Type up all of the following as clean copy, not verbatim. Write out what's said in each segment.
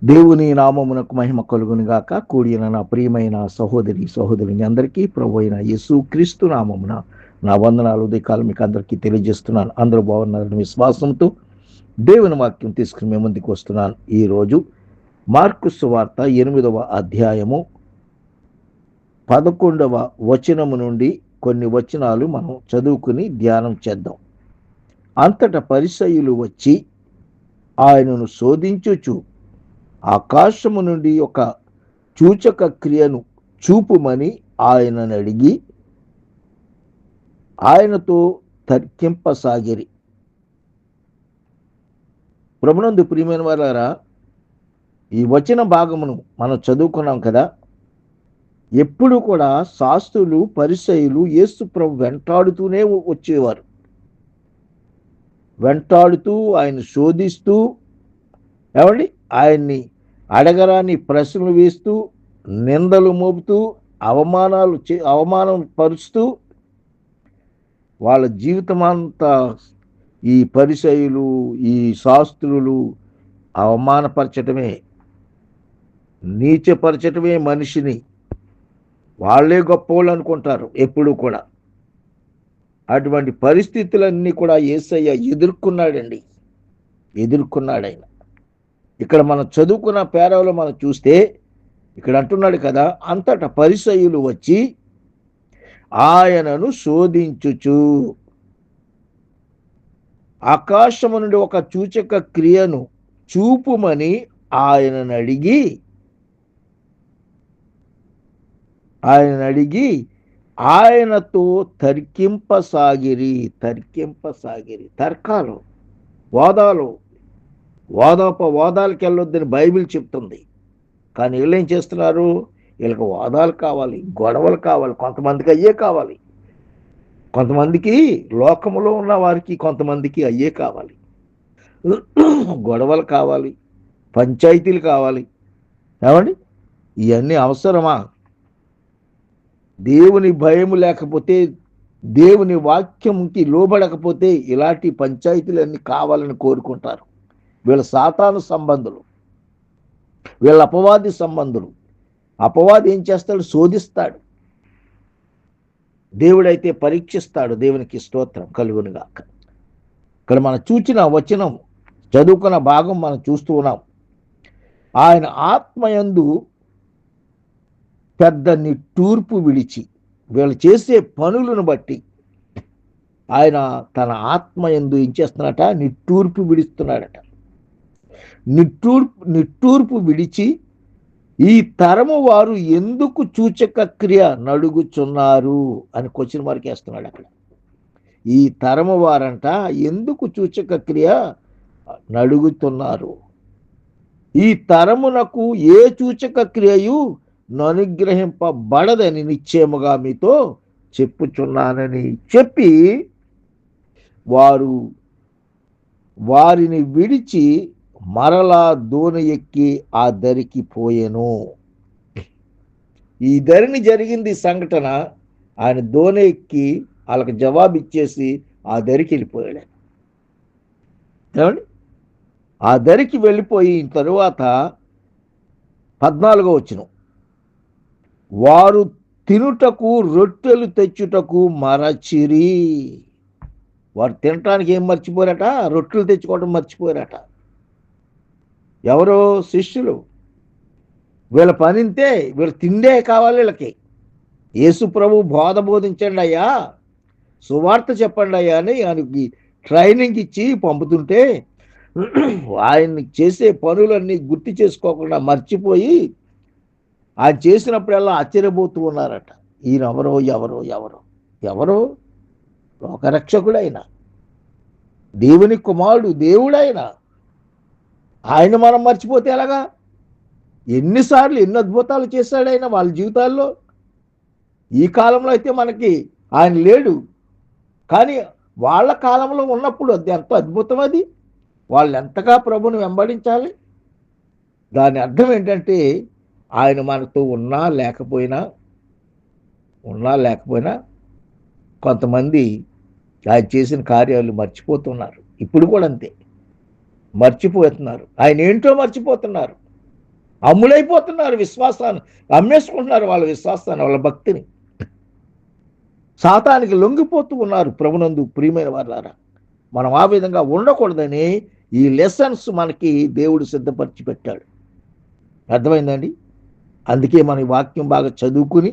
దేవుని నామమునకు మహిమ కలుగును గాక. కూడిన నా ప్రియమైన సహోదరుని అందరికీ ప్రభు అయిన యేసు క్రీస్తు నామమున నా వందనాలు ఉదయకాలం మీకు అందరికీ తెలియజేస్తున్నాను. అందరూ బాగున్నారని విశ్వాసంతో దేవుని వాక్యం తీసుకుని మేము ముందుకు వస్తున్నాను. ఈరోజు మార్కు సువార్త 8వ అధ్యాయము 11వ వచనము నుండి కొన్ని వచనాలు మనం చదువుకుని ధ్యానం చేద్దాం. అంతటా పరిసయ్యులు వచ్చి ఆయనను శోధించుచు ఆకాశము నుండి ఒక సూచక క్రియను చూపుమని ఆయనను అడిగి ఆయనతో తర్కింపసాగిరి. ప్రభునందు ప్రియమైన వారారా, ఈ వచన భాగమును మనం చదువుకున్నాం కదా. ఎప్పుడు కూడా శాస్త్రులు పరిసయ్యులు యేసు ప్రభు వెంటాడుతూనే వచ్చేవారు. వెంటాడుతూ ఆయన శోధిస్తూ ఆయన్ని అడగరాని ప్రశ్నలు వేస్తూ నిందలు మోపుతూ అవమానం పరుస్తూ వాళ్ళ జీవితమంతా ఈ పరిసయ్యులు ఈ శాస్త్రులు అవమానపరచటమే, నీచపరచటమే మనిషిని. వాళ్ళే గొప్పవాళ్ళు అనుకుంటారు ఎప్పుడు కూడా. అటువంటి పరిస్థితులన్నీ కూడా యేసయ్య ఎదుర్కొన్నాడండి. ఎదుర్కొన్నాడు ఆయన. ఇక్కడ మనం చదువుకున్న పేరాలో మనం చూస్తే ఇక్కడ అంటున్నాడు కదా, అంతటా పరిసయ్యులు వచ్చి ఆయనను శోధించుచు ఆకాశము నుండి ఒక సూచక క్రియను చూపుమని ఆయనను అడిగి ఆయనతో తర్కింపసాగిరి. తర్కాలు, వాదాలకు వెళ్ళొద్దని బైబిల్ చెప్తుంది. కానీ వీళ్ళు ఏం చేస్తున్నారు? వీళ్ళకి వాదాలు కావాలి, గొడవలు కావాలి. కొంతమందికి అయ్యే కావాలి, కొంతమందికి లోకములో ఉన్న వారికి కొంతమందికి అయ్యే కావాలి. గొడవలు కావాలి, పంచాయతీలు కావాలి. ఇవన్నీ అవసరమా? దేవుని భయము లేకపోతే, దేవుని వాక్యంకి లోబడకపోతే ఇలాంటి పంచాయతీలన్నీ కావాలని కోరుకుంటారు. వీళ్ళ సాతాను సంబంధులు, వీళ్ళ అపవాది సంబంధులు. అపవాది ఏం చేస్తాడు? శోధిస్తాడు. దేవుడైతే పరీక్షిస్తాడు. దేవునికి స్తోత్రం కలుగునుగాక. ఇక్కడ మనం చూచిన వచనం, చదువుకున్న భాగం మనం చూస్తూ ఉన్నాం. ఆయన ఆత్మయందు పెద్ద నిట్టూర్పు విడిచి, వీళ్ళు చేసే పనులను బట్టి ఆయన తన ఆత్మయందు ఏం చేస్తున్నాడట? నిట్టూర్పు విడుస్తున్నాడట. నిట్టూర్పు విడిచి, ఈ తరము వారు ఎందుకు సూచక క్రియ నడుగుచున్నారు అని క్వశ్చన్ మార్క్ వేస్తున్నాడు అక్కడ. ఈ తరము వారంట ఎందుకు సూచక క్రియ నడుగుతున్నారు? ఈ తరమునకు ఏ సూచక క్రియయు అనుగ్రహింపబడదని నిశ్చయముగా మీతో చెప్పుచున్నానని చెప్పి వారిని విడిచి మరలా దోణి ఎక్కి ఆ దరికి పోయెను. ఈ దరిని జరిగింది సంఘటన. ఆయన దోణి ఎక్కి వాళ్ళకి జవాబు ఇచ్చేసి ఆ దరికి వెళ్ళిపోయాడు. ఆ దరికి వెళ్ళిపోయిన తరువాత 14వ వచనం, వారు తినుటకు రొట్టెలు తెచ్చుటకు మరచిరి. వారు తినటానికి ఏం మర్చిపోయారట? రొట్టెలు తెచ్చుకోవడం మర్చిపోయారట. ఎవరో శిష్యులు. వీళ్ళ పనింతే, వీళ్ళ తిండే కావాలి వీళ్ళకి. యేసు ప్రభు బోధించండి అయ్యా, సువార్త చెప్పండి అయ్యా అని ఆయనకి ట్రైనింగ్ ఇచ్చి పంపుతుంటే ఆయన్ని చేసే పనులన్నీ గుర్తు చేసుకోకుండా మర్చిపోయి ఆయన చేసినప్పుడల్లా ఆశ్చర్యపోతూ ఉన్నారట. ఈయన ఎవరో లోకరక్షకుడైన దేవుని కుమారుడు, దేవుడైన ఆయన మనం మర్చిపోతే ఎలాగా? ఎన్ని అద్భుతాలు చేశాడు ఆయన వాళ్ళ జీవితాల్లో. ఈ కాలంలో అయితే మనకి ఆయన లేడు, కానీ వాళ్ళ కాలంలో ఉన్నప్పుడు అది ఎంత అద్భుతం. అది వాళ్ళు ఎంతగా ప్రభుని వెంబడించాలి. దాని అర్థం ఏంటంటే ఆయన మనతో ఉన్నా లేకపోయినా కొంతమంది ఆయన చేసిన కార్యాలు మర్చిపోతున్నారు. ఇప్పుడు కూడా అంతే, మర్చిపోతున్నారు. ఆయన ఏంటో మర్చిపోతున్నారు. అమ్ములైపోతున్నారు, విశ్వాసాన్ని అమ్మేసుకుంటున్నారు, వాళ్ళ విశ్వాసాన్ని, వాళ్ళ భక్తిని. సాతానికి లొంగిపోతూ ఉన్నారు. ప్రభునందు ప్రియమైన వారులారా, మనం ఆ విధంగా ఉండకూడదని ఈ లెసన్స్ మనకి దేవుడు సిద్ధపరిచి పెట్టాడు. అర్థమైందండి? అందుకే మన ఈ వాక్యం బాగా చదువుకుని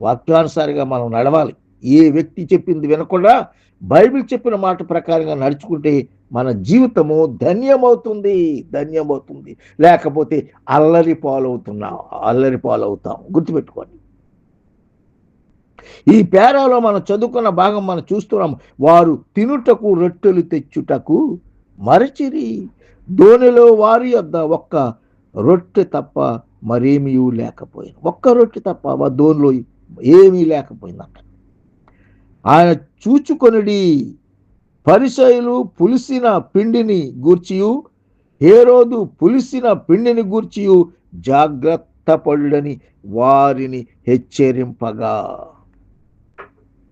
వాక్యానుసారిగా మనం నడవాలి. ఏ వ్యక్తి చెప్పింది వినకుండా బైబిల్ చెప్పిన మాట ప్రకారంగా నడుచుకుంటే మన జీవితము ధన్యమవుతుంది, ధన్యమవుతుంది. లేకపోతే అల్లరి పాలవుతాం. గుర్తుపెట్టుకోండి. ఈ పేరాలో మనం చదువుకున్న భాగం మనం చూస్తున్నాం. వారు తినుటకు రొట్టెలు తెచ్చుటకు మరచిరి. దోణిలో వారి యొద్ద ఒక్క రొట్టె తప్ప మరేమీ లేకపోయింది. ఒక్క రొట్టె తప్ప దోణిలో ఏమీ లేకపోయిందంట. ఆయన చూచుకొనిడి పరిసయ్యులు పులిసిన పిండిని గూర్చియు హేరోదు పులిసిన పిండిని గూర్చియు జాగ్రత్త పడుడని వారిని హెచ్చరింపగా.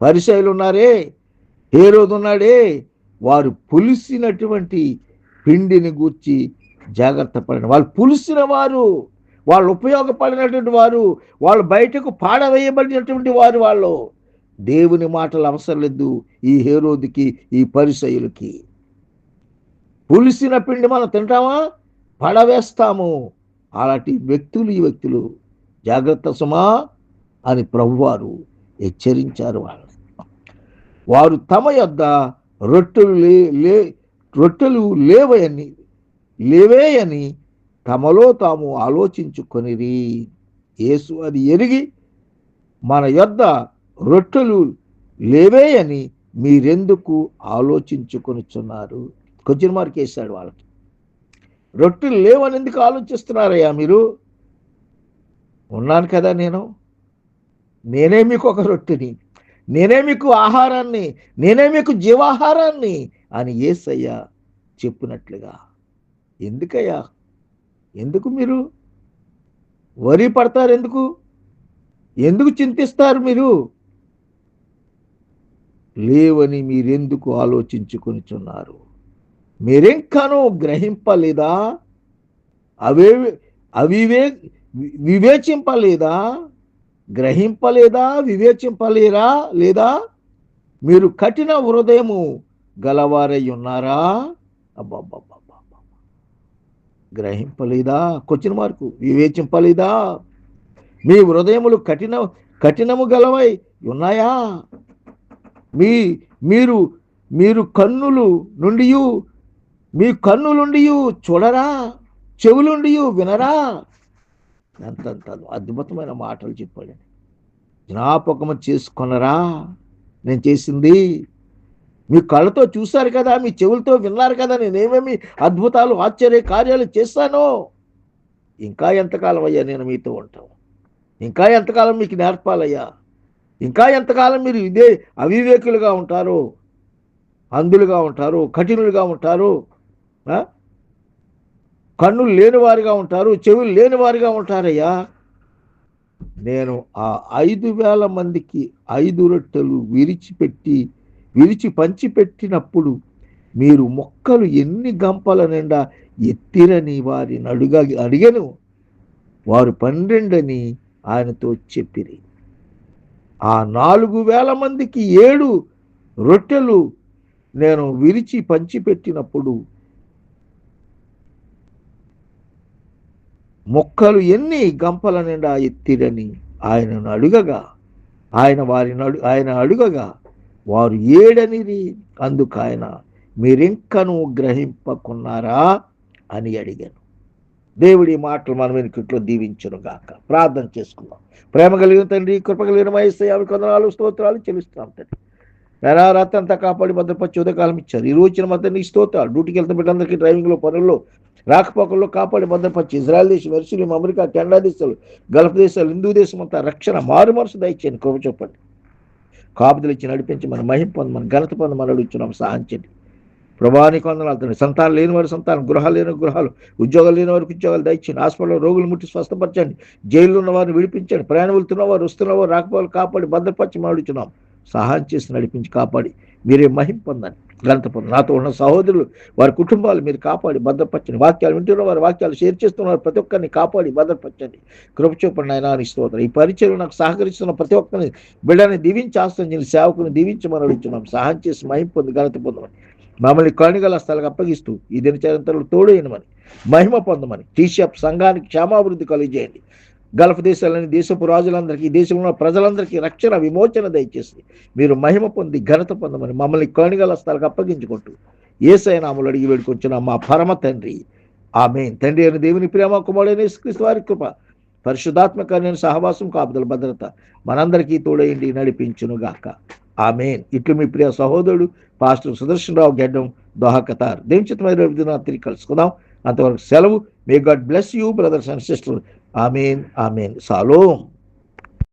పరిసయ్యులు ఉన్నారే, హేరోదు ఉన్నాడే, వారు పులిసినటువంటి పిండిని గూర్చి జాగ్రత్త పడిన వాళ్ళు, పులిసిన వారు, వాళ్ళు ఉపయోగపడినటువంటి వారు, వాళ్ళు బయటకు పాడవేయబడినటువంటి వారు. వాళ్ళు దేవుని మాటలు అవసరం లేదు ఈ హేరోదుకి, ఈ పరిసయ్యులకి. పులిసిన పిండి మనం తింటామా? పడవేస్తాము. అలాంటి వ్యక్తులు ఈ వ్యక్తులు. జాగ్రత్త సుమా అని ప్రభువారు హెచ్చరించారు వాళ్ళని. వారు తమ యొద్ద రొట్టెలు లేవేయని తమలో తాము ఆలోచించుకొనిరి. యేసు అది ఎరిగి, మన యొద్ద రొట్టెలు లేవేయని మీరెందుకు ఆలోచించుకొనిచున్నారు? క్వశ్చన్ మార్క్ వేశాడు వాళ్ళకి. రొట్టెలు లేవని ఎందుకు ఆలోచిస్తున్నారయ్యా మీరు? ఉన్నాను కదా నేనే మీకు ఒక రొట్టెని, నేనే మీకు ఆహారాన్ని, నేనే మీకు జీవాహారాన్ని అని యేసయ్య చెప్పినట్లుగా. ఎందుకయ్యా, ఎందుకు మీరు వరి పడతారు? ఎందుకు చింతిస్తారు? మీరు లేవని మీరెందుకు ఆలోచించుకొనిచున్నారు? మీరెంకనూ గ్రహింపలేదా? వివేచింపలేదా? గ్రహింపలేదా? వివేచింపలేరా? లేదా? మీరు కఠిన హృదయము గలవారై ఉన్నారా? అబ్బబ్బబ్బబ్బ, గ్రహింపలేదా? Question mark. వివేచింపలేదా? మీ హృదయములు కఠినము గలవై ఉన్నాయా? మీరు కన్నులు నుండి చూడరా? చెవులుండి వినరా? అంత అద్భుతమైన మాటలు చెప్పాడండి. జ్ఞాపకము చేసుకొనరా నేను చేసింది? మీ కళ్ళతో చూశారు కదా, మీ చెవులతో విన్నారు కదా నేనేమేమి అద్భుతాలు, ఆశ్చర్య కార్యాలు చేస్తానో. ఇంకా ఎంతకాలం అయ్యా నేను మీతో ఉంటాను? ఇంకా ఎంతకాలం మీకు నేర్పాలయ్యా? ఇంకా ఎంతకాలం మీరు ఇదే అవివేకులుగా ఉంటారు, అంధులుగా ఉంటారు, కఠినులుగా ఉంటారు, కన్నులు లేని వారిగా ఉంటారు, చెవులు లేని వారిగా ఉంటారయ్యా? నేను ఆ 5,000 మందికి 5 రొట్టెలు విరిచి పంచిపెట్టినప్పుడు మీరు మొక్కలు ఎన్ని గంపల నిండా ఎత్తిరని వారిని అడిగను. వారు 12 అని ఆయనతో చెప్పిరి. ఆ 4,000 మందికి 7 రొట్టెలు నేను విరిచి పంచిపెట్టినప్పుడు మొక్కలు ఎన్ని గంపల నిండా ఎత్తిరని ఆయన అడుగగా వారు 7 అనిరి. అందుకు ఆయన, మీరింకనూ గ్రహింపకున్నారా అని అడిగాను. దేవుడి మాటలు మన వెనుకట్లో దీవించును గాక. ప్రార్థన చేసుకుందాం. ప్రేమ కలిగిన తండ్రి, కృప కలిగిన యేసయ్యకు వందనాలు, స్తోత్రాలు చెల్లిస్తున్నాం తండ్రి. రాత్రంతా కాపాడి భద్రపరిచి ఉదయకాలం ఇచ్చారు. ఈ రోజున మధ్య నీ స్తోత్రాలు. డ్యూటీకి వెళ్తున్న బిడ్డలందరికీ డ్రైవింగ్లో, పనుల్లో, రాకపోకల్లో కాపాడి భద్రపరిచి ఇజ్రాయెల్ దేశం, వెర్షిలిం, అమెరికా, కెనడా దేశాలు, గల్ఫ్ దేశాలు, హిందూ దేశం అంతా రక్షణ మారు మనసు దయచేయండి. కృప చెప్పండి. కాపుదలు ఇచ్చి నడిపించి మన మహిమ పొంది, మన ఘనత పొంది మనం అడుగుతున్నాం. సహాయించండి ప్రభానికి వందనాలు తండ్రి. సంతానం లేని వారి సంతానం, గృహాలు లేని గృహాలు, ఉద్యోగాలు లేని వారికి ఉద్యోగాలు దయచేయండి. హాస్పిటల్లో రోగులు ముట్టి స్వస్థపరచండి. జైల్లో ఉన్న వారిని విడిపించండి. ప్రయాణం వెళ్తున్న వారు, వస్తున్న వారు, రాకపోవాలి కాపాడి భద్రపరిచి మనం అడుగుతున్నాం. సహాయం చేసి నడిపించి కాపాడి మీరే మహిమ పొందండి, ఘనత పొందండి. నాతో ఉన్న సహోదరులు, వారి కుటుంబాలు మీరు కాపాడి భద్రపరచండి. వాక్యాలు వింటున్న వారి వాక్యాలు షేర్ చేస్తున్నారు, ప్రతి ఒక్కరిని కాపాడి భద్రపరచండి. కృప చూపండి నాయనా, నీ స్తోత్రం. ఈ పరిచయం నాకు సహకరిస్తున్న ప్రతి ఒక్కరిని బిడ్డని దీవించి ఆశ్రయించి సేవకుని దీవించి మనం ఇచ్చున్నాం. సహాయం చేసి మహిమ పొంది ఘనత పొందమని, మమ్మల్ని కరుణగల స్థలాలకు అప్పగిస్తూ ఈ దినచర్యలు తోడైనమని, మహిమ పొందమని, టీషప్ సంఘానికి క్షేమాభివృద్ధి కలిగజేయండి. గల్ఫ్ దేశాలని దేశపు రాజులందరికీ, దేశంలో ఉన్న ప్రజలందరికీ రక్షణ విమోచన దయచేసి మీరు మహిమ పొంది ఘనత పొందమని మమ్మల్ని కరుణగల స్థలాలకు అప్పగించుకుంటూ యేసయ్య నామములో అడిగి వేడుకొంచున్న మా పరమ తండ్రి, ఆమేన్. తండ్రి అయిన దేవుని ప్రేమ, కుమారుడైన యేసుక్రీస్తు వారి కృప, పరిశుద్ధాత్మ కార్యాన్ని సహవాసం, కాపుదల, భద్రత మనందరికీ తోడైండి నడిపించును గాక. ఆమేన్. ఇట్లు మీ ప్రియ సహోదరుడు పాస్టర్ సుదర్శన్ రావు గెడ్డం, దోహా, ఖతార్. దేవుని చిత్తమైన తిరిగి కలుసుకుందాం. అంతవరకు సెలవు. May God bless you brothers and sister. Amen, amen. Shalom.